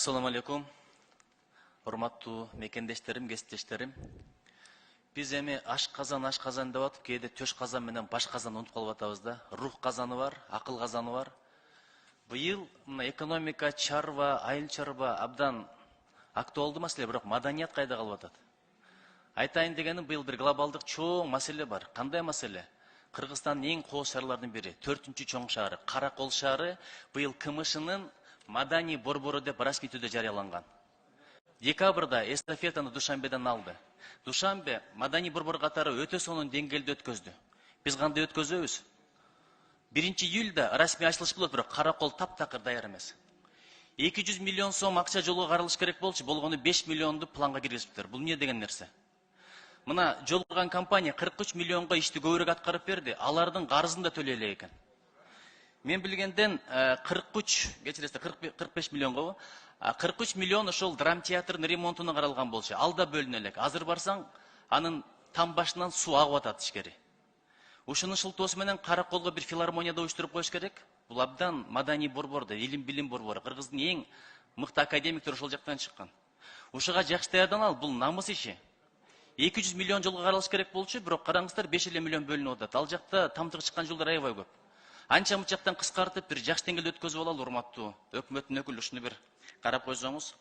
Assalamu alaikum. Урматтуу мекендештерим, кесиптештерим. Биз эми аш казан деп атып, кээде төш казан менен баш казан унутуп калып атабыз да. Рух казаны бар, акыл казаны бар. Быйыл экономика, чарба, айыл чарба абдан актуалдуу маселе, бирок маданият кайда калып атат? Айтайын дегеним, быйыл бир глобалдык чоң маселе бар. Кандай маселе? Кыргызстандын эң кооз шаарларынын бири, 4-чү чоң шаары, Каракол шаары быйыл КМШнын маданий борбору деп расмий түрдө жарыяланган. Декабрда эстафетаны Душанбеден алды. Душанбе маданий борбор катары өтө сонун деңгээлде өткөздү. Биз кандай өткөзөбүз? 1-июлда расмий ачылыш болот, бирок Каракол таптакыр даяр эмес. 200 миллион сом акча жолго каралыш керек болчу, болгону 5 миллионду планга киргизиптир. Бул эмне деген нерсе? Мына жол курган компания 43 миллионго ишти көбүрөөк аткарып берди. Алардын карызын да төлөй элек экен. Мен билгенден 43, кечиресиз 45 миллионго 43 миллион ошол драм театрдын ремонтуна каралган болчу. Ал да бөлүнө элек. Азыр барсаң, анын там башынан суу агып атат ишкери. Ушунун шылтоосу менен Караколго бир филармонияда уюштуруп коюш керек. Бул абдан маданий борборду, илим билим борбору. Кыргыздын эң мыкты академиктери ошол жактан чыккан. Ушуга жакшы даярданал, бул намыс иши. 200 миллион жолго каралыш керек болчу, бирок караңыздар 5 миллион бөлүнүп атат. Ал жакта тамтыгы чыккан жолдор аябай көп. Анча мынчактан кыскартып бир жакшы деңгээлде өткөзүп алалы, урматтуу өкмөттүн өкүлү, ушуну бир карап койсоңуз.